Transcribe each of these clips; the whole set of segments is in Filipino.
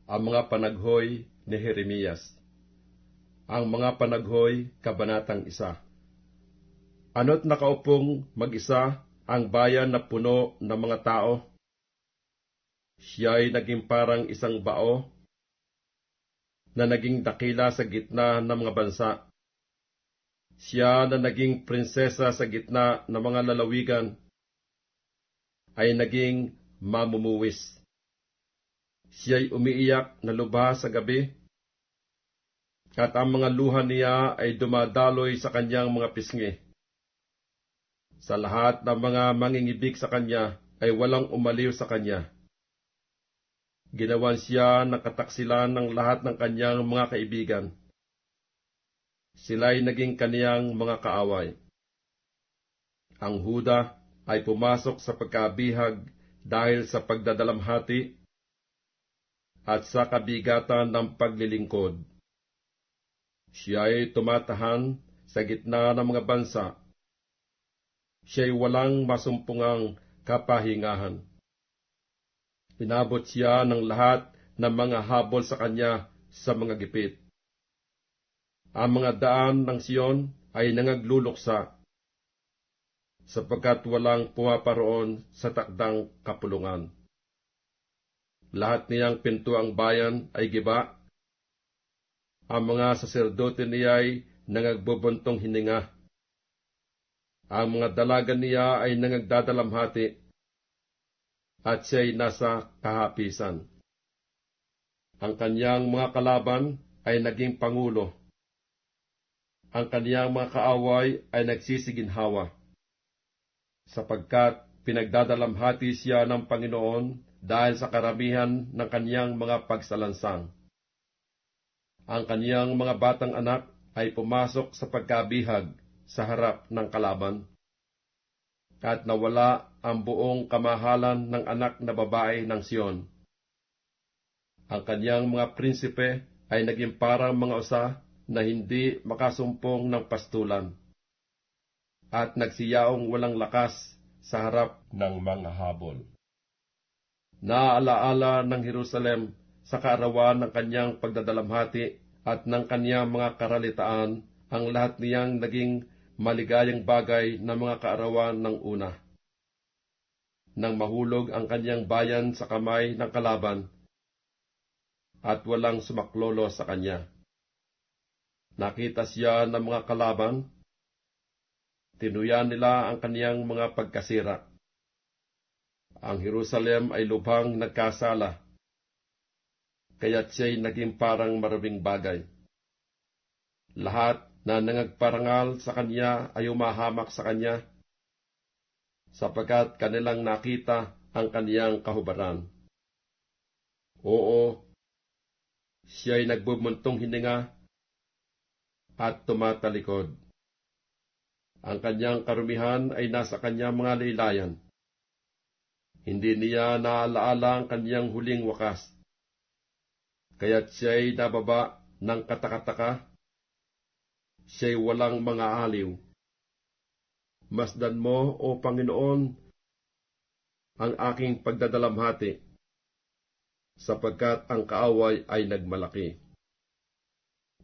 Ang mga panaghoy ni Jeremias. Ang mga panaghoy, kabanatang 1. Ano't nakaupong mag-isa ang bayan na puno ng mga tao? Siya'y naging parang isang bao na naging dakila sa gitna ng mga bansa. Siya na naging prinsesa sa gitna ng mga lalawigan ay naging mamumuwis. Siya'y umiiyak na lubha sa gabi, at ang mga luha niya ay dumadaloy sa kanyang mga pisngi. Sa lahat ng mga mangingibig sa kanya ay walang umaliw sa kanya. Ginawan siya ng kataksilan ng lahat ng kanyang mga kaibigan. Sila'y naging kaniyang mga kaaway. Ang Huda ay pumasok sa pagkabihag dahil sa pagdadalamhati at sa kabigatan ng paglilingkod. Siya'y tumatahan sa gitna ng mga bansa. Siya'y walang masumpungang kapahingahan. Pinabot siya ng lahat ng mga habol sa kanya sa mga gipit. Ang mga daan ng Siyon ay nangagluluksa, sapagkat walang pumaparoon sa takdang kapulungan. Lahat niyang pintuang bayan ay giba. Ang mga saserdote niya'y nangagbubuntong hininga. Ang mga dalaga niya ay nangagdadalamhati, at siya'y nasa kahapisan. Ang kaniyang mga kalaban ay naging pangulo. Ang kaniyang mga kaaway ay nagsisiginhawa, sapagkat pinagdadalamhati siya ng Panginoon dahil sa karamihan ng kaniyang mga pagsalansang. Ang kaniyang mga batang anak ay pumasok sa pagkabihag sa harap ng kalaban, at nawala ang buong kamahalan ng anak na babae ng Siyon. Ang kaniyang mga prinsipe ay naging parang mga usa na hindi makasumpong ng pastulan, at nagsiyaong walang lakas sa harap ng mga habol. Naalaala ng Jerusalem sa kaarawan ng kanyang pagdadalamhati at ng kanyang mga karalitaan ang lahat niyang naging maligayang bagay na mga kaarawan ng una. Nang mahulog ang kanyang bayan sa kamay ng kalaban, at walang sumaklolo sa kanya. Nakita siya ng mga kalaban, tinuyan nila ang kaniyang mga pagkasira. Ang Jerusalem ay lubhang nagkasala, kaya't siya'y naging parang maraming bagay. Lahat na nangagparangal sa kanya ay umahamak sa kanya, sapagkat kanilang nakita ang kaniyang kahubaran. Oo, siya'y nagbubuntong hininga at tumatalikod. Ang kanyang karumihan ay nasa kanyang mga laylayan. Hindi niya naalaala ang kanyang huling wakas, kaya't siya'y nababa ng katakataka. Siya'y walang mga aliw. Masdan mo, O Panginoon, ang aking pagdadalamhati, sapagkat ang kaaway ay nagmalaki.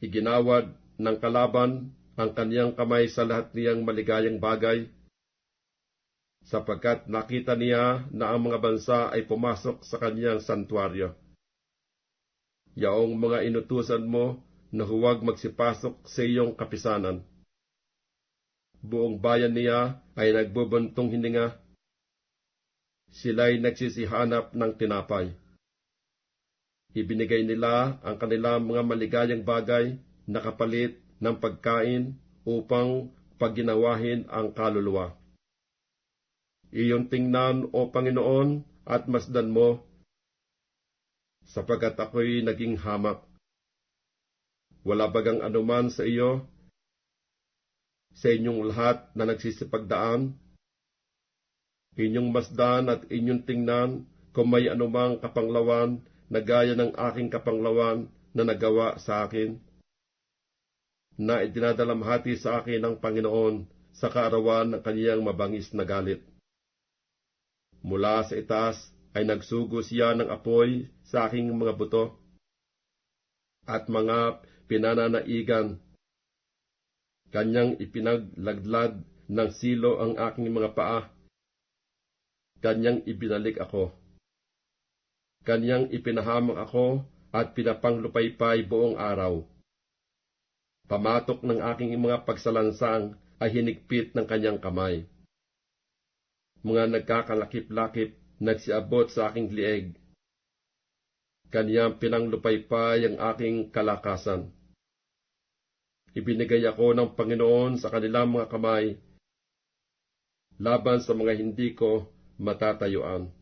Iginawad ng kalaban ang kaniyang kamay sa lahat niyang maligayang bagay, sapagkat nakita niya na ang mga bansa ay pumasok sa kaniyang santuaryo. Yaong mga inutusan mo na huwag magsipasok sa iyong kapisanan. Buong bayan niya ay nagbubuntong hininga. Sila'y nagsisihanap ng tinapay. Ibinigay nila ang kanilang mga maligayang bagay na kapalit ng pagkain upang pagginawahin ang kaluluwa. Iyong tingnan, O Panginoon, at masdan mo, sapagkat ako'y naging hamak. Wala bagang anuman sa iyo, sa inyong lahat na nagsisipagdaan? Inyong masdan at inyong tingnan kung may anumang kapanglawan na gaya ng aking kapanglawan na nagawa sa akin, na idinadalamhati sa akin ng Panginoon sa kaarawan ng kaniyang mabangis na galit. Mula sa itaas ay nagsugo siya ng apoy sa aking mga buto, at mga pinananaigan. Kanyang ipinaglaglag ng silo ang aking mga paa. Kanyang ibinalik ako. Kanyang ipinahamak ako at pinapanglupaypay buong araw. Pamatok ng aking mga pagsalansang ay hinigpit ng kanyang kamay. Mga nagkakalakip-lakip nagsiabot sa aking lieg. Kanyang pinanglupaypay ang aking kalakasan. Ibinigay ako ng Panginoon sa kanilang mga kamay, laban sa mga hindi ko matatayuan.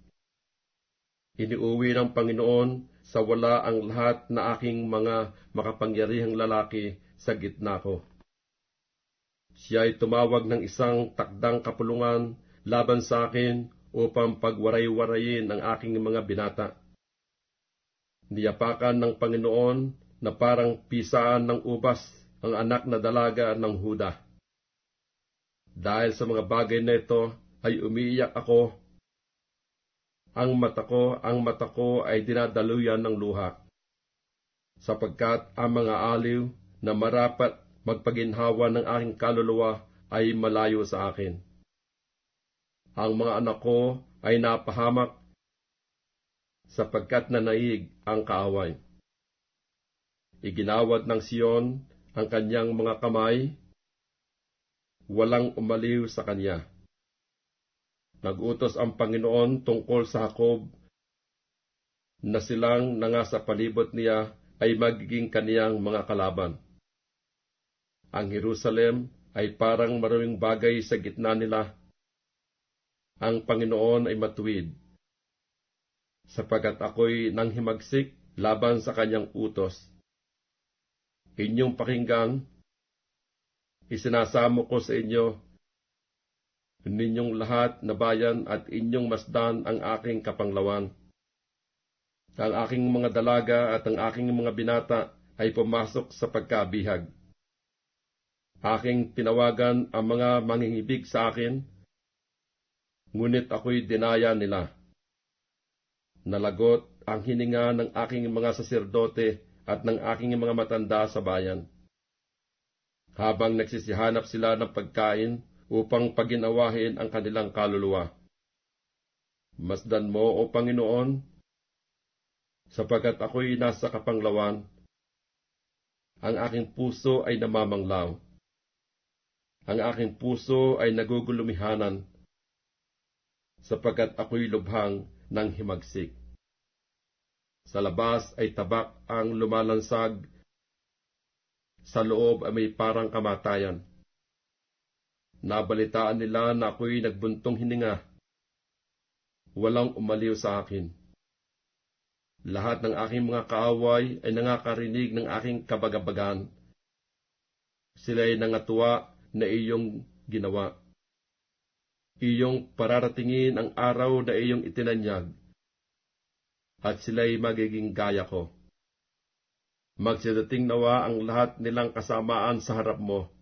Iniuwi ng Panginoon sa wala ang lahat na aking mga makapangyarihang lalaki sa gitna ko. Siya'y tumawag ng isang takdang kapulungan laban sa akin upang pagwaray-warayin ang aking mga binata. Niyapakan ng Panginoon na parang pisaan ng ubas ang anak na dalaga ng Huda. Dahil sa mga bagay na ito ay umiiyak ako. Ang mata ko ay dinadaluyan ng luha, sapagkat ang mga aliw na marapat magpaginhawa ng aking kaluluwa ay malayo sa akin. Ang mga anak ko ay napahamak, sapagkat nanaig ang kaaway. Iginawad ng Siyon ang kanyang mga kamay, walang umaliw sa kanya. Nagutos ang Panginoon tungkol sa Jacob na silang nanga sa palibot niya ay magiging kaniyang mga kalaban. Ang Jerusalem ay parang maraming bagay sa gitna nila. Ang Panginoon ay matuwid, sapagat ako'y nanghimagsik laban sa kanyang utos. Inyong pakinggan, isinasamo ko sa inyo, ninyong lahat na bayan at inyong masdan ang aking kapanglawan. Ang aking mga dalaga at ang aking mga binata ay pumasok sa pagkabihag. Aking tinawagan ang mga manghihibig sa akin, ngunit ako'y dinaya nila. Nalagot ang hininga ng aking mga saserdote at ng aking mga matanda sa bayan. Habang nagsisihanap sila ng pagkain upang paginawahin ang kanilang kaluluwa. Masdan mo, O Panginoon, sapagkat ako'y nasa kapanglawan. Ang aking puso ay namamanglaw. Ang aking puso ay nagugulumihanan, sapagkat ako'y lubhang ng himagsik. Sa labas ay tabak ang lumalansag, sa loob ay may parang kamatayan. Nabalitaan nila na ako'y nagbuntong hininga. Walang umaliw sa akin. Lahat ng aking mga kaaway ay nangakarinig ng aking kabagabagan. Sila'y nangatuwa na iyong ginawa. Iyong pararatingin ang araw na iyong itinanyag, at sila'y magiging gaya ko. Magsidating nawa ang lahat nilang kasamaan sa harap mo,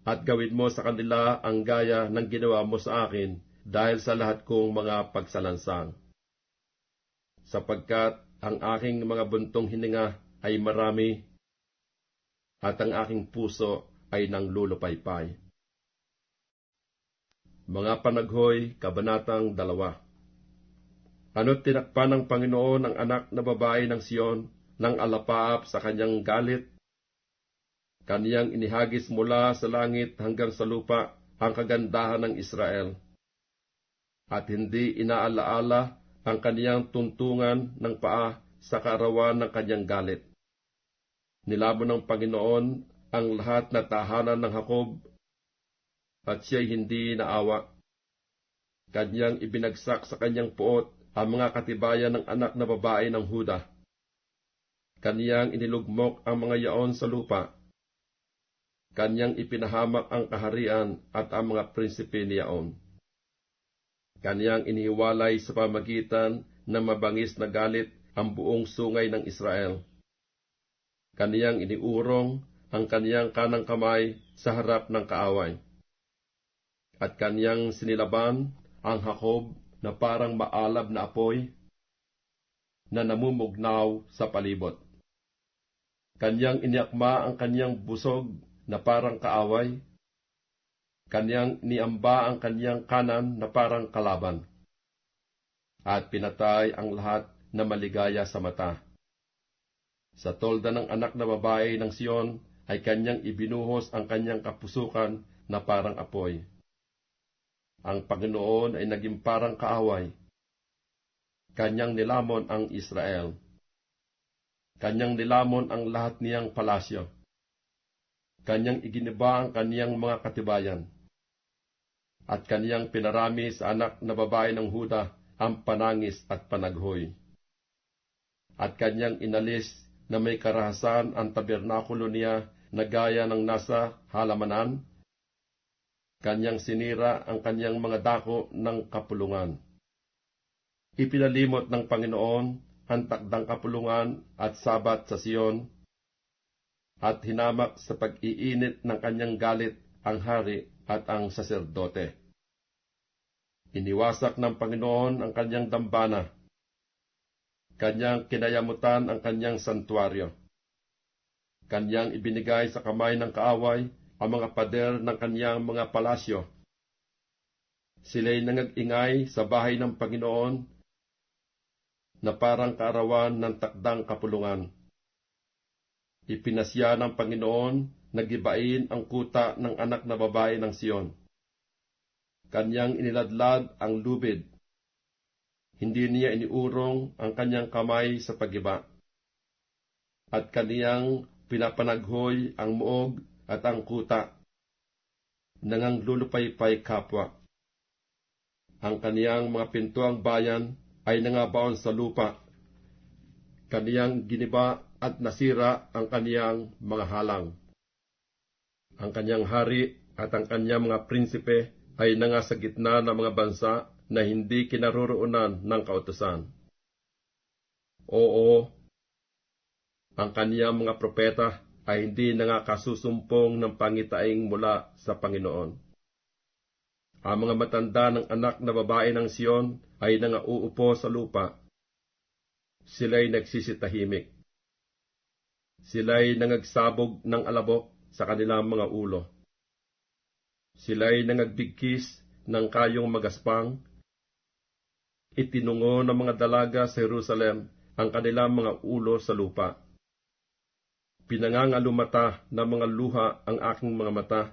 at gawin mo sa kanila ang gaya ng ginawa mo sa akin dahil sa lahat kong mga pagsalansang. Sapagkat ang aking mga buntong hininga ay marami, at ang aking puso ay nanglulupaypay. Mga Panaghoy, Kabanatang 2. Ano't tinakpan ng Panginoon ang anak na babae ng Siyon ng alapaap sa kanyang galit? Kaniyang inihagis mula sa langit hanggang sa lupa ang kagandahan ng Israel, at hindi inaalaala ang kaniyang tuntungan ng paa sa kaarawan ng kanyang galit. Nilamon ng Panginoon ang lahat na tahanan ng Jacob, at siya'y hindi naawa. Kanyang ibinagsak sa kanyang puot ang mga katibayan ng anak na babae ng Huda. Kaniyang inilugmok ang mga yaon sa lupa. Kanyang ipinahamak ang kaharian at ang mga prinsipe ni yaon. Kaniyang inihiwalay sa pamagitan ng mabangis na galit ang buong sungay ng Israel. Kaniyang iniurong ang kaniyang kanang kamay sa harap ng kaaway. At kaniyang sinilaban ang Jacob na parang maalab na apoy na namumugnaw sa palibot. Kanyang iniakma ang kanyang busog na parang kaaway. Kanyang iniamba ang kanyang kanan na parang kalaban. At pinatay ang lahat na maligaya sa mata. Sa tolda ng anak na babae ng Siyon ay kanyang ibinuhos ang kanyang kapusukan na parang apoy. Ang Panginoon ay naging parang kaaway. Kanyang nilamon ang Israel. Kanyang nilamon ang lahat niyang palasyo. Kanyang iginiba ang kaniyang mga katibayan. At kaniyang pinarami sa anak na babae ng Huda ang panangis at panaghoy. At kanyang inalis na may karahasan ang tabernakulo niya na gaya ng nasa halamanan. Kanyang sinira ang kanyang mga dako ng kapulungan. Ipinalimot ng Panginoon ang takdang kapulungan at sabat sa Siyon, at hinamak sa pag-iinit ng kanyang galit ang hari at ang saserdote. Iniwasak ng Panginoon ang kanyang dambana. Kanyang kinayamutan ang kanyang santuaryo. Kanyang ibinigay sa kamay ng kaaway ang mga pader ng kanyang mga palasyo. Sila'y nangag-ingay sa bahay ng Panginoon na parang kaarawan ng takdang kapulungan. Ipinasya ng Panginoon na gibain ang kuta ng anak na babae ng Siyon. Kanyang iniladlad ang lubid. Hindi niya iniurong ang kanyang kamay sa pagiba. At kaniyang pinapanaghoy ang muog at ang kuta, nanganglulupaypay kapwa. Ang kaniyang mga pintuang bayan ay nangabaon sa lupa. Kaniyang giniba at nasira ang kaniyang mga halang. Ang kaniyang hari at ang kaniyang mga prinsipe ay nanga sa gitna ng mga bansa na hindi kinaroroonan ng kautusan. Oo, ang kaniyang mga propeta ay hindi nangakasusumpong ng pangitaing mula sa Panginoon. Ang mga matanda ng anak na babae ng Siyon ay nangauupo sa lupa. Sila'y nagsisitahimik. Sila'y nangagsabog ng alabok sa kanilang mga ulo. Sila'y nangagbigkis ng kayong magaspang. Itinungo ng mga dalaga sa Jerusalem ang kanilang mga ulo sa lupa. Pinangangalumata ng mga luha ang aking mga mata.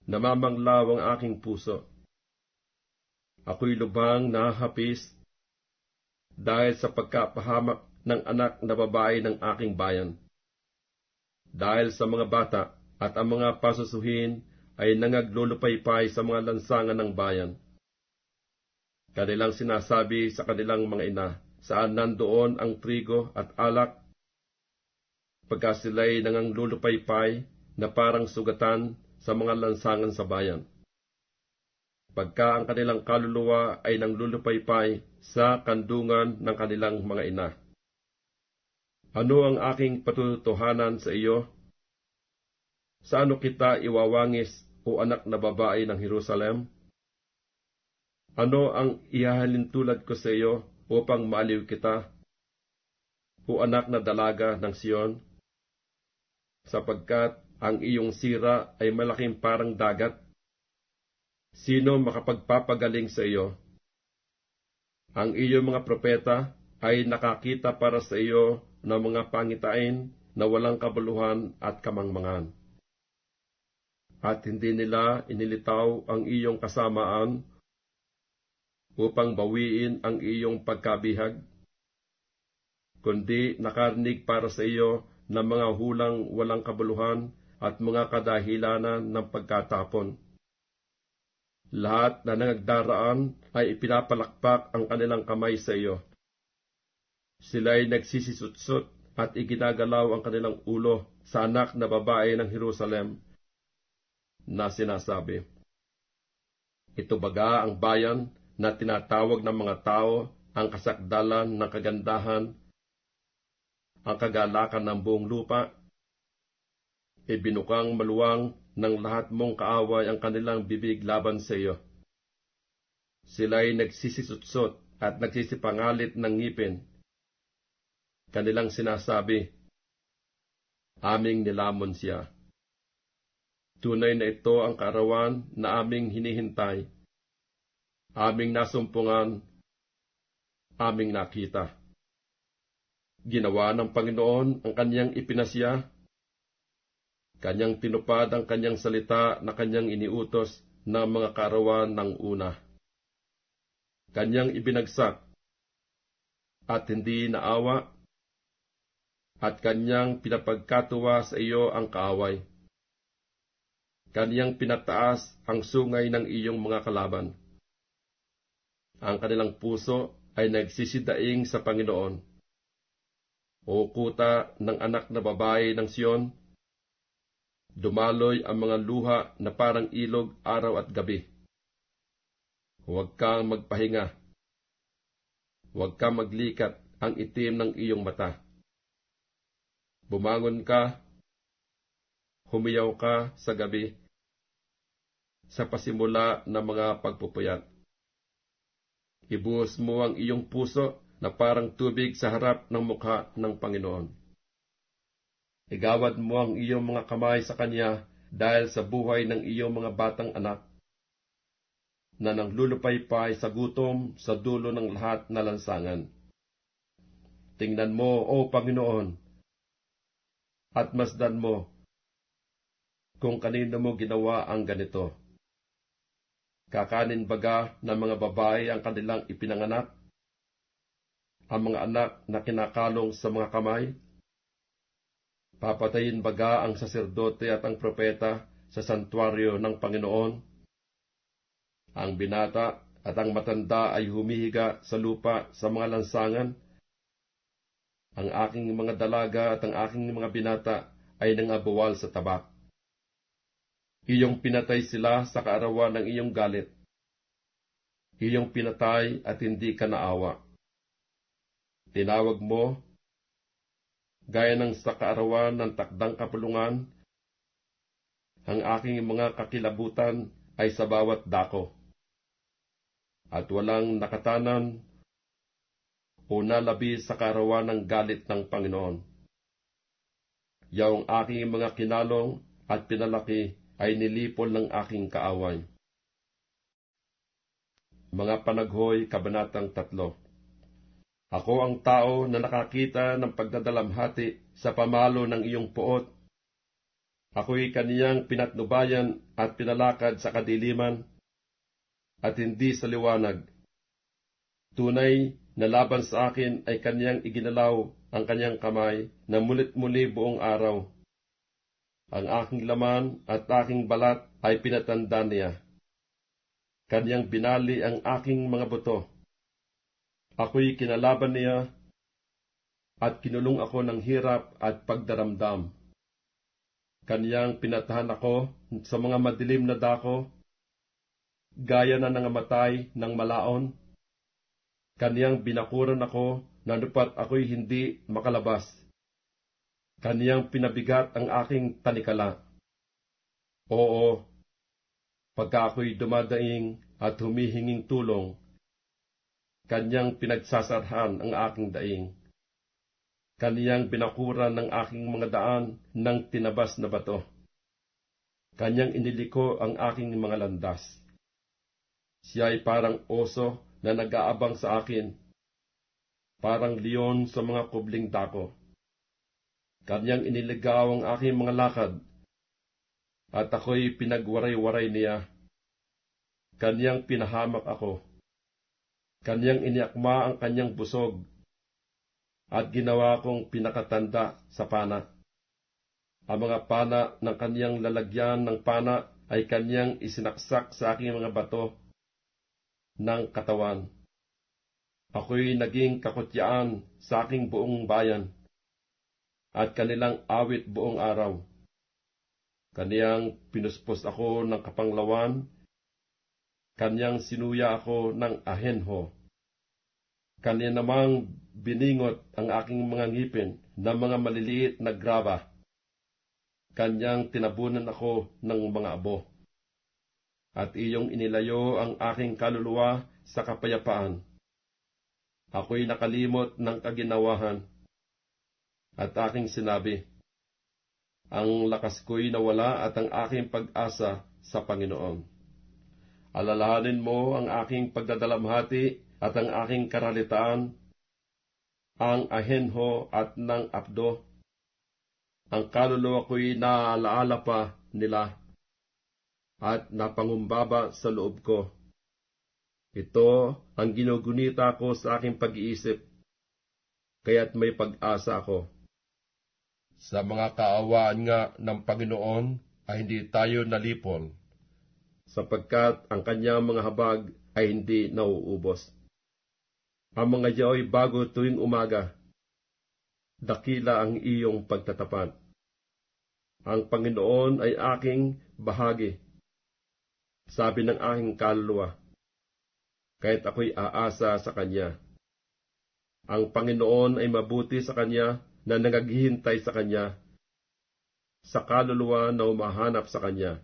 Namamanglaw ang aking puso. Ako'y lubhang nahahapis dahil sa pagkapahamak ng anak na babae ng aking bayan. Dahil sa mga bata at ang mga pasusuhin ay nangaglulupaypay sa mga lansangan ng bayan. Kanilang sinasabi sa kanilang mga ina, saan nandoon ang trigo at alak? Pagka sila'y nanganglulupaypay na parang sugatan sa mga lansangan sa bayan. Pagka ang kanilang kaluluwa ay nanglulupaypay sa kandungan ng kanilang mga ina. Ano ang aking patutuhanan sa iyo? Sa ano kita iwawangis, o anak na babae ng Jerusalem? Ano ang ihahalintulad ko sa iyo upang maaliw kita, o anak na dalaga ng Siyon? Sapagkat ang iyong sira ay malaking parang dagat. Sino makapagpapagaling sa iyo? Ang iyong mga propeta ay nakakita para sa iyo ng mga pangitain na walang kabuluhan at kamangmangan. At hindi nila inilitaw ang iyong kasamaan upang bawiin ang iyong pagkabihag, kundi nakarinig para sa iyo ng mga hulang walang kabuluhan at mga kadahilanan ng pagkatapon. Lahat na nagdaraan ay ipinapalakpak ang kanilang kamay sa iyo. Sila'y nagsisisutsut at iginagalaw ang kanilang ulo sa anak na babae ng Jerusalem, na sinasabi, ito baga ang bayan na tinatawag ng mga tao ang kasakdalan ng kagandahan, ang kagalakan ng buong lupa? Ibinukang maluwang ng lahat mong kaaway ang kanilang bibig laban sa iyo. Sila'y nagsisisutsot at nagsisipangalit ng ngipin. Kanilang sinasabi, aming nilamon siya. Tunay na ito ang kaarawan na aming hinihintay, aming nasumpungan, aming nakita. Ginawa ng Panginoon ang kanyang ipinasya, kanyang tinupad ang kanyang salita na kanyang iniutos ng mga kaarawan ng una. Kanyang ibinagsak at hindi naawa, at kanyang pinapagkatuwa sa iyo ang kaaway. Kanyang pinataas ang sungay ng iyong mga kalaban. Ang kanilang puso ay nagsisidaing sa Panginoon. O kuta ng anak na babae ng Siyon, dumaloy ang mga luha na parang ilog araw at gabi. Huwag kang magpahinga. Huwag kang maglikat ang itim ng iyong mata. Bumangon ka, humiyaw ka sa gabi, sa pasimula ng mga pagpupuyat. Ibuhos mo ang iyong puso na parang tubig sa harap ng mukha ng Panginoon. Igawad mo ang iyong mga kamay sa Kanya dahil sa buhay ng iyong mga batang anak, na nanglulupaypay sa gutom sa dulo ng lahat na lansangan. Tingnan mo, O Panginoon, at masdan mo kung kanino mo ginawa ang ganito. Kakanin baga ng mga babae ang kanilang ipinanganak, ang mga anak na kinakalong sa mga kamay? Papatayin baga ang saserdote at ang propeta sa santuaryo ng Panginoon? Ang binata at ang matanda ay humihiga sa lupa sa mga lansangan. Ang aking mga dalaga at ang aking mga binata ay nangabawal sa tabak. Iyong pinatay sila sa kaarawan ng iyong galit. Iyong pinatay at hindi ka naawa. Tinawag mo, gaya ng sa kaarawan ng takdang kapulungan, ang aking mga kakilabutan ay sa bawat dako. At walang nakatanan o nalabi sa kaarawan ng galit ng Panginoon. Yaong aking mga kinalong at pinalaki ay nilipol ng aking kaaway. Mga Panaghoy, Kabanatang 3. Ako ang tao na nakakita ng pagdadalamhati sa pamalo ng iyong puot. Ako'y kaniyang pinatnubayan at pinalakad sa kadiliman, at hindi sa liwanag. Tunay na laban sa akin ay kaniyang iginalaw ang kanyang kamay na mulit-muli buong araw. Ang aking laman at aking balat ay pinatanda niya. Kaniyang binali ang aking mga buto. Ako'y kinalaban niya at kinulong ako ng hirap at pagdaramdam. Kaniyang pinatahan ako sa mga madilim na dako, gaya na nangamatay ng malaon. Kaniyang binakuran ako na nupat ako'y hindi makalabas. Kaniyang pinabigat ang aking tanikala. Oo, pagka ako'y dumadaing at humihinging tulong, Kaniyang pinagsasarhan ang aking daing. Kaniyang binakuran ng aking mga daan ng tinabas na bato. Kaniyang iniliko ang aking mga landas. Siya ay parang oso na nag-aabang sa akin, parang leon sa mga kubling dako. Kaniyang iniligaw ang aking mga lakad, at ako'y pinagwaray-waray niya. Kaniyang pinahamak ako. Kaniyang iniakma ang kanyang busog, at ginawa kong pinakatanda sa pana. Ang mga pana ng kaniyang lalagyan ng pana ay kaniyang isinaksak sa aking mga bato ng katawan. Ako'y naging kakutyaan sa aking buong bayan, at kanilang awit buong araw. Kaniyang pinuspos ako ng kapanglawan, kaniyang sinuya ako ng ahenho. Kaniya namang biningot ang aking mga ngipin ng mga maliliit na graba. Kanyang tinabunan ako ng mga abo. At iyong inilayo ang aking kaluluwa sa kapayapaan. Ako'y nakalimot ng kaginawahan. At aking sinabi, Ang lakas ko'y nawala at ang aking pag-asa sa Panginoon. Alalahanin mo ang aking pagdadalamhati at ang aking karalitaan, ang ahenho at ng apdo. Ang kaluluwa ko'y naaalaala pa nila at napangumbaba sa loob ko. Ito ang ginugunita ko sa aking pag-iisip, kaya't may pag-asa ako. Sa mga kaawaan nga ng Panginoon ay hindi tayo nalipol, sapagkat ang kanyang mga habag ay hindi nauubos. Ang mga yao'y bago tuwing umaga, dakila ang iyong pagtatapat. Ang Panginoon ay aking bahagi, sabi ng aking kaluluwa, kahit ako'y aasa sa Kanya. Ang Panginoon ay mabuti sa kanya na nangaghihintay sa Kanya, sa kaluluwa na umahanap sa Kanya.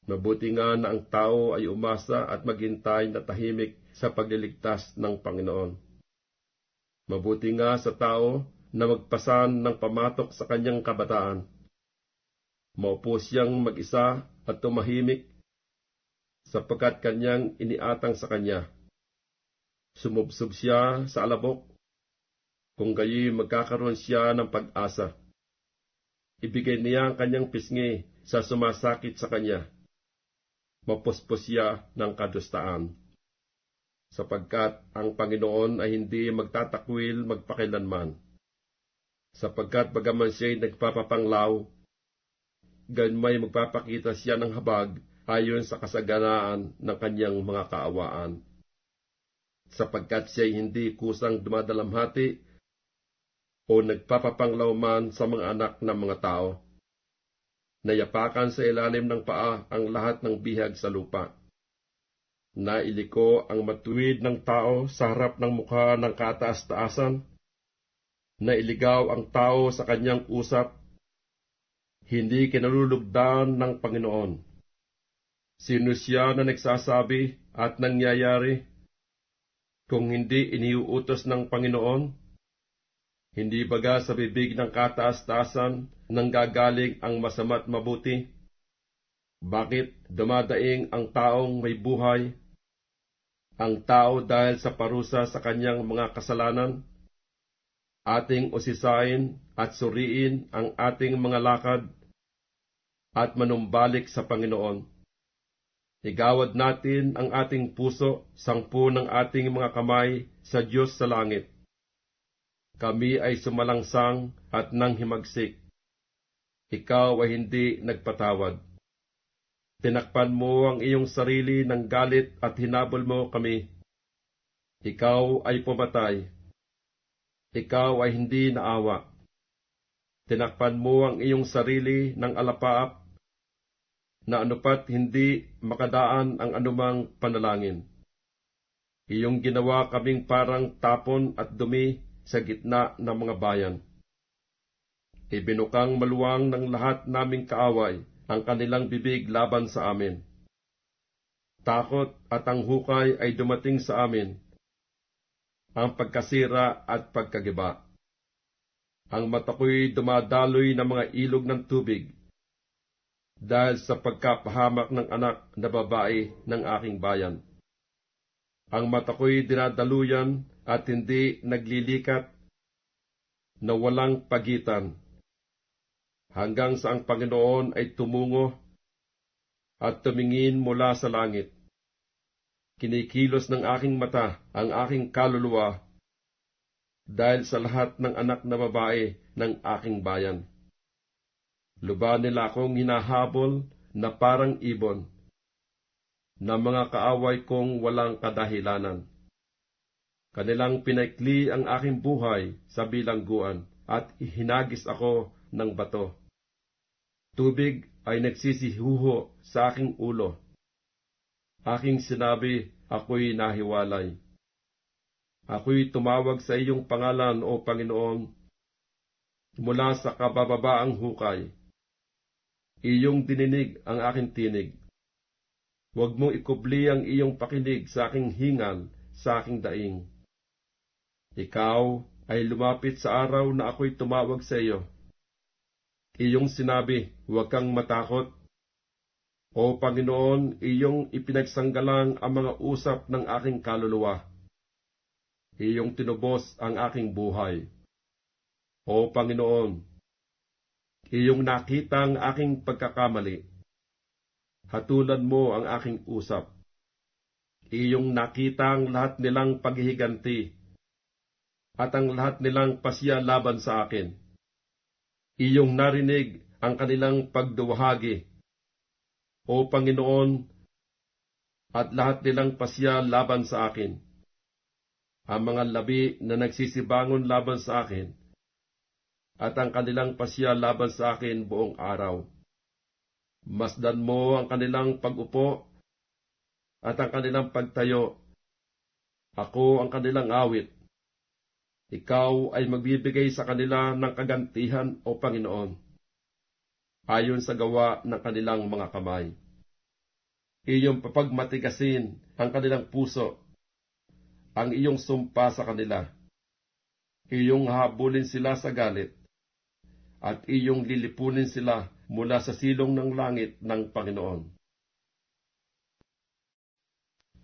Mabuti nga na ang tao ay umasa at maghintay na tahimik sa pagliligtas ng Panginoon. Mabuti nga sa tao na magpasan ng pamatok sa kanyang kabataan. Maupo siyang mag-isa at tumahimik, sapagkat kanyang iniatang sa Kanya. Sumubsob siya sa alabok, kung gayoy magkakaroon siya ng pag-asa. Ibigay niya ang kanyang pisngi sa sumasakit sa kanya. Mapuspos siya ng kadustaan, sapagkat ang Panginoon ay hindi magtatakwil magpakilanman. Sapagkat bagaman siya'y nagpapapanglaw, ganmay magpapakita siya ng habag ayon sa kasaganaan ng kanyang mga kaawaan. Sapagkat siya'y hindi kusang dumadalamhati o nagpapapanglaw man sa mga anak ng mga tao. Nayapakan sa ilalim ng paa ang lahat ng bihag sa lupa. Nailiko ang matuwid ng tao sa harap ng mukha ng kataas-taasan. Nailigaw ang tao sa kanyang usap. Hindi kinalulugdan ng Panginoon. Sino siya na nagsasabi at nangyayari? Kung hindi iniuutos ng Panginoon, hindi baga sa bibig ng kataas-taasan nanggagaling ang masama't mabuti? Bakit dumadaing ang taong may buhay, ang tao dahil sa parusa sa kanyang mga kasalanan? Ating usisain at suriin ang ating mga lakad at manumbalik sa Panginoon. Igawad natin ang ating puso, sangpo ng ating mga kamay sa Diyos sa langit. Kami ay sumalangsang at nanghimagsik. Ikaw ay hindi nagpatawad. Tinakpan mo ang iyong sarili ng galit at hinabol mo kami. Ikaw ay pumatay. Ikaw ay hindi naawa. Tinakpan mo ang iyong sarili ng alapaap, na anupat hindi makadaan ang anumang panalangin. Iyong ginawa kaming parang tapon at dumi sa gitna ng mga bayan. Ibinukang maluwang ng lahat naming kaaway ang kanilang bibig laban sa amin. Takot at ang hukay ay dumating sa amin, ang pagkasira at pagkagiba. Ang mata ko'y dumadaloy ng mga ilog ng tubig, dahil sa pagkapahamak ng anak na babae ng aking bayan. Ang mata ko'y dinadaluyan at hindi naglilikat, na walang pagitan, hanggang sa ang Panginoon ay tumungo at tumingin mula sa langit. Kinikilos ng aking mata ang aking kaluluwa dahil sa lahat ng anak na babae ng aking bayan. Luba nila akong hinahabol na parang ibon, na mga kaaway kong walang kadahilanan. Kanilang pinaikli ang aking buhay sa bilangguan at hinagis ako ng bato. Tubig ay nagsisihuho sa aking ulo. Aking sinabi, ako'y nahiwalay. Ako'y tumawag sa iyong pangalan, O Panginoon, mula sa kabababaang hukay. Iyong dininig ang aking tinig. Huwag mong ikubli ang iyong pakinig sa aking hingal, sa aking daing. Ikaw ay lumapit sa araw na ako'y tumawag sa iyo. Iyong sinabi, huwag kang matakot. O Panginoon, iyong ipinagsanggalang ang mga usap ng aking kaluluwa. Iyong tinubos ang aking buhay. O Panginoon, iyong nakita ang aking pagkakamali. Hatulan mo ang aking usap. Iyong nakita ang lahat nilang paghihiganti at ang lahat nilang pasya laban sa akin. Iyong narinig ang kanilang pagduwahagi, O Panginoon, at lahat nilang pasya laban sa akin. Ang mga labi na nagsisibangon laban sa akin, at ang kanilang pasya laban sa akin buong araw. Masdan mo ang kanilang pag-upo at ang kanilang pagtayo. Ako ang kanilang awit. Ikaw ay magbibigay sa kanila ng kagantihan, O Panginoon, ayon sa gawa ng kanilang mga kamay. Iyong papagmatigasin ang kanilang puso, ang iyong sumpa sa kanila. Iyong habulin sila sa galit, at iyong lilipunin sila mula sa silong ng langit ng Panginoon.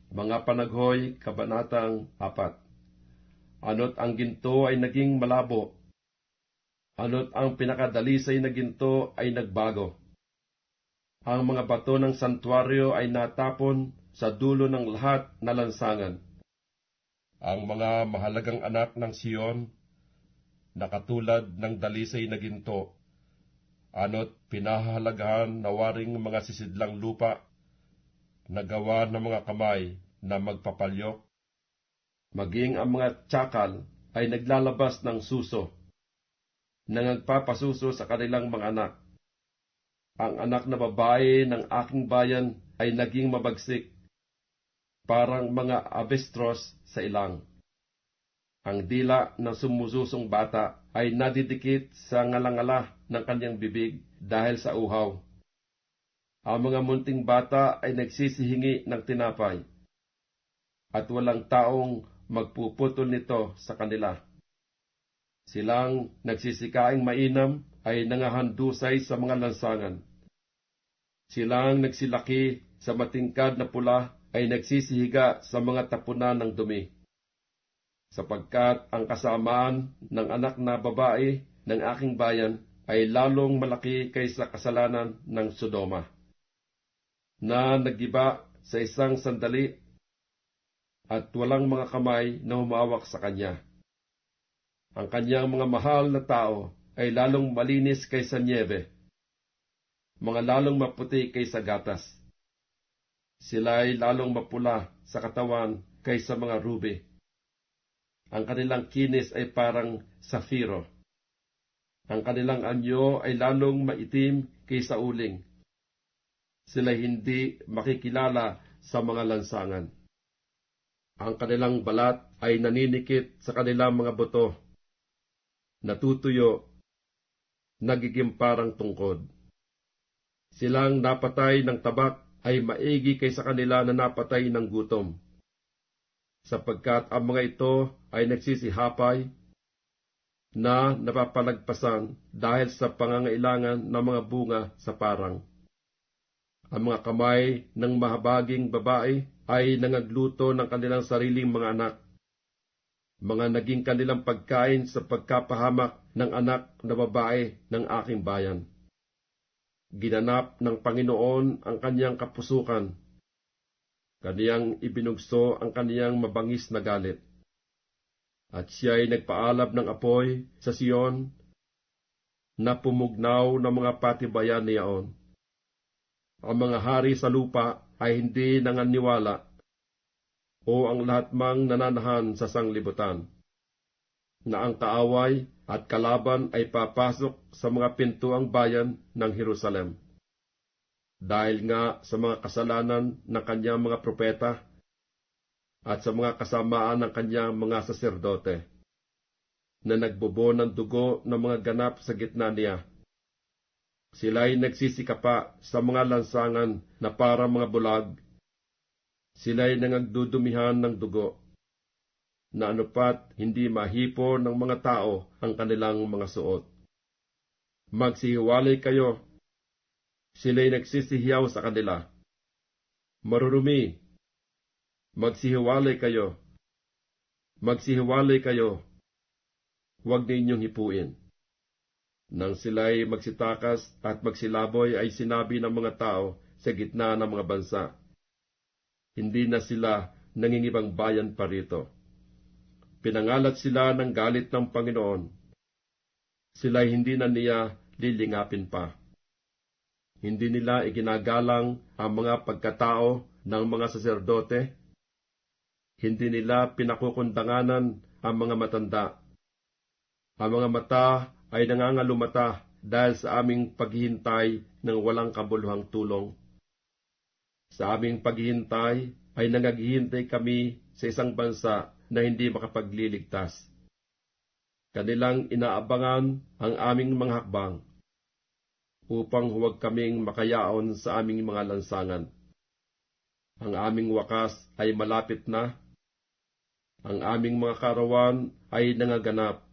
Mga Panaghoy, Kabanatang 4. Ano't ang ginto ay naging malabo, ano't ang pinakadalisay na ginto ay nagbago. Ang mga bato ng santuaryo ay natapon sa dulo ng lahat na lansangan. Ang mga mahalagang anak ng Siyon, na katulad ng dalisay na ginto, ano't pinahahalagahan na waring mga sisidlang lupa, na gawa ng mga kamay na magpapalyok. Maging ang mga tsakal ay naglalabas ng suso, na nagpapasuso sa kanilang mga anak. Ang anak na babae ng aking bayan ay naging mabagsik, parang mga abestros sa ilang. Ang dila ng sumususong bata ay nadidikit sa ngalangala ng kanyang bibig dahil sa uhaw. Ang mga munting bata ay nagsisihingi ng tinapay, at walang taong magpuputol nito sa kanila. Silang nagsisikaing mainam ay nangahandusay sa mga lansangan. Silang nagsilaki sa matingkad na pula ay nagsisihiga sa mga tapunan ng dumi. Sapagkat ang kasamaan ng anak na babae ng aking bayan ay lalong malaki kaysa kasalanan ng Sodoma, na nagiba sa isang sandali at walang mga kamay na humawak sa kanya. Ang kanyang mga mahal na tao ay lalong malinis kaysa niebe, mga lalong maputi kaysa gatas. Sila ay lalong mapula sa katawan kaysa mga ruby. Ang kanilang kinis ay parang safiro. Ang kanilang anyo ay lalong maitim kaysa uling. Sila hindi makikilala sa mga lansangan. Ang kanilang balat ay naninikit sa kanilang mga buto, natutuyo, nagiging parang tungkod. Silang napatay ng tabak ay maigi kaysa kanila na napatay ng gutom, sapagkat ang mga ito ay nagsisihapay na napapalagpasan dahil sa pangangailangan ng mga bunga sa parang. Ang mga kamay ng mahabaging babae ay nangagluto ng kanilang sariling mga anak, mga naging kanilang pagkain sa pagkapahamak ng anak na babae ng aking bayan. Ginanap ng Panginoon ang kanyang kapusukan, kaniyang ibinugso ang kaniyang mabangis na galit. At siya ay nagpaalab ng apoy sa Siyon, na pumugnaw ng mga patibayan niyaon. Ang mga hari sa lupa ay hindi nanganiwala, o ang lahat mang nananahan sa sanglibutan, na ang kaaway at kalaban ay papasok sa mga pintuang bayan ng Jerusalem. Dahil nga sa mga kasalanan ng kanyang mga propeta at sa mga kasamaan ng kanyang mga saserdote, na nagbubo ng dugo ng mga ganap sa gitna niya. Sila'y nagsisikapa sa mga lansangan na para mga bulag. Sila'y nangagdudumihan ng dugo, na anupat hindi mahipo ng mga tao ang kanilang mga suot. Magsihiwalay kayo. Sila'y nagsisihiyaw sa kanila. Marurumi. Magsihiwalay kayo. Magsihiwalay kayo. Huwag ninyong hipuin. Nang sila'y magsitakas at magsilaboy ay sinabi ng mga tao sa gitna ng mga bansa, hindi na sila nangingibang bayan pa rito. Pinangalat sila ng galit ng Panginoon. Sila'y hindi na niya lilingapin pa. Hindi nila iginagalang ang mga pagkatao ng mga saserdote. Hindi nila pinakukundanganan ang mga matanda. Ang mga mata ay nangangalumata dahil sa aming paghihintay ng walang kabuluhang tulong. Sa aming paghihintay ay nangaghihintay kami sa isang bansa na hindi makapagliligtas. Kanilang inaabangan ang aming mga hakbang upang huwag kaming makayaon sa aming mga lansangan. Ang aming wakas ay malapit na. Ang aming mga karawan ay nangaganap,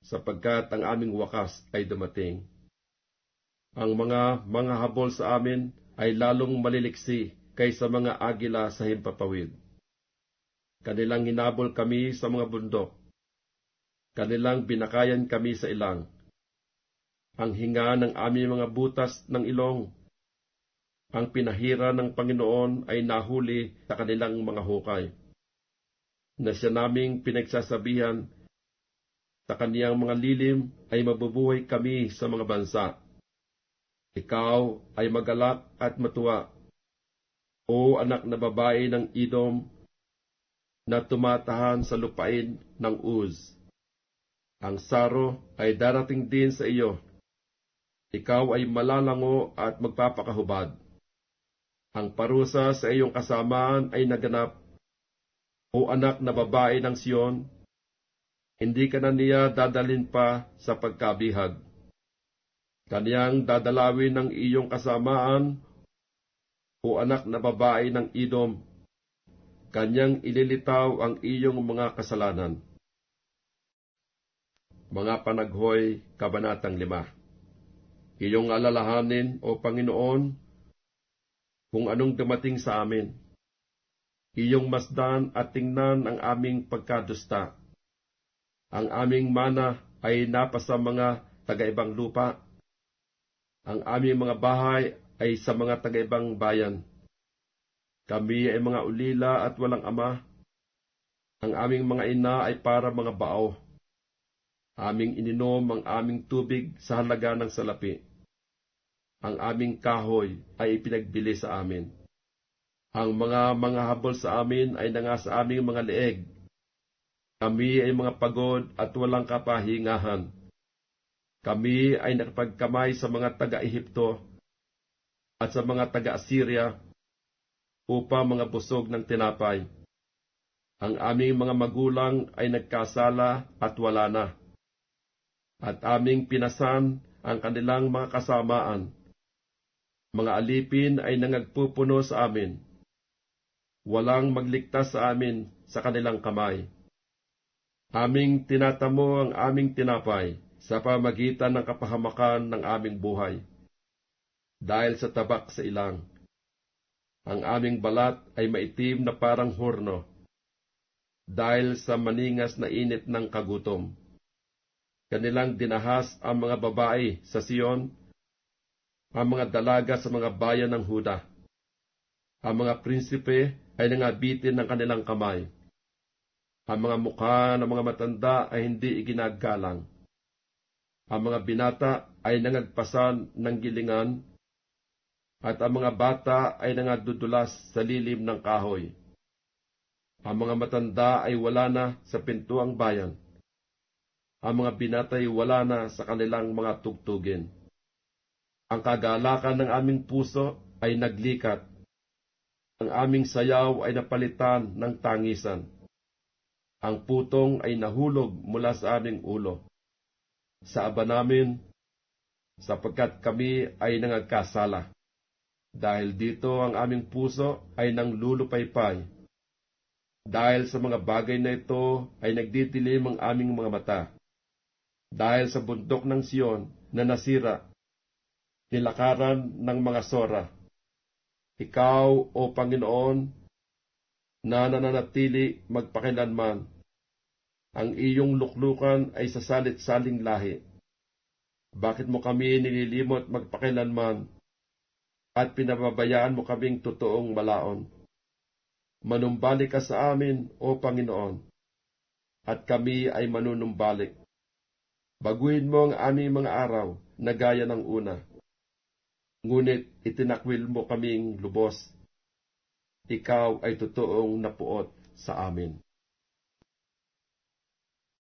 sapagkat ang aming wakas ay dumating. Ang mga habol sa amin ay lalong maliliksi kaysa mga agila sa himpapawid. Kanilang hinabol kami sa mga bundok. Kanilang binakayan kami sa ilang. Ang hinga ng aming mga butas ng ilong. Ang pinahira ng Panginoon ay nahuli sa kanilang mga hukay. Na siya naming pinagsasabihan, sa kaniyang mga lilim ay mabubuhay kami sa mga bansa. Ikaw ay magalak at matuwa, o anak na babae ng Edom, na tumatahan sa lupain ng Uz. Ang saro ay darating din sa iyo. Ikaw ay malalango at magpapakahubad. Ang parusa sa iyong kasamaan ay naganap, o anak na babae ng Sion. Hindi ka na niya dadalhin pa sa pagkabihag. Kaniyang dadalawin ng iyong kasamaan, o anak na babae ng Edom. Kanyang ililitaw ang iyong mga kasalanan. Mga Panaghoy, Kabanatang 5. Iyong alalahanin, O Panginoon, kung anong dumating sa amin. Iyong masdan at tingnan ang aming pagkadusta. Ang aming mana ay napasa mga taga-ibang lupa. Ang aming mga bahay ay sa mga taga-ibang bayan. Kami ay mga ulila at walang ama. Ang aming mga ina ay para mga bao. Aming ininom ang aming tubig sa halaga ng salapi. Ang aming kahoy ay ipinagbili sa amin. Ang mga habol sa amin ay nanga sa aming mga leeg. Kami ay mga pagod at walang kapahingahan. Kami ay nakapagkamay sa mga taga-Ehipto at sa mga taga-Assyria upang mga busog ng tinapay. Ang aming mga magulang ay nagkasala at wala na. At aming pinasan ang kanilang mga kasamaan. Mga alipin ay nangagpupuno sa amin. Walang magligtas sa amin sa kanilang kamay. Aming tinatamo ang aming tinapay sa pamagitan ng kapahamakan ng aming buhay. Dahil sa tabak sa ilang, ang aming balat ay maitim na parang horno. Dahil sa maningas na init ng kagutom. Kanilang dinahas ang mga babae sa Sion, ang mga dalaga sa mga bayan ng Huda. Ang mga prinsipe ay nangabitin ng kanilang kamay. Ang mga mukha ng mga matanda ay hindi iginagalang. Ang mga binata ay nangagpasan ng gilingan, at ang mga bata ay nangadudulas sa lilim ng kahoy. Ang mga matanda ay wala na sa pintuang bayan. Ang mga binatay wala na sa kanilang mga tugtugin. Ang kagalakan ng aming puso ay naglikat. Ang aming sayaw ay napalitan ng tangisan. Ang putong ay nahulog mula sa aming ulo. Sa aba namin, sapagkat kami ay nangagkasala. Dahil dito ang aming puso ay nanglulupaypay. Dahil sa mga bagay na ito ay nagdidilim ang aming mga mata. Dahil sa bundok ng Sion na nasira, nilakaran ng mga sora. Ikaw, O Panginoon, na nananatili magpakilanman, ang iyong luklukan ay sa salit-saling lahi. Bakit mo kami nililimot magpakilanman at pinababayaan mo kaming totoong malaon? Manumbalik ka sa amin, O Panginoon, at kami ay manunumbalik. Baguhin mo ang aming mga araw na gaya ng una. Ngunit itinakwil mo kaming lubos. Ikaw ay totoong napuot sa amin.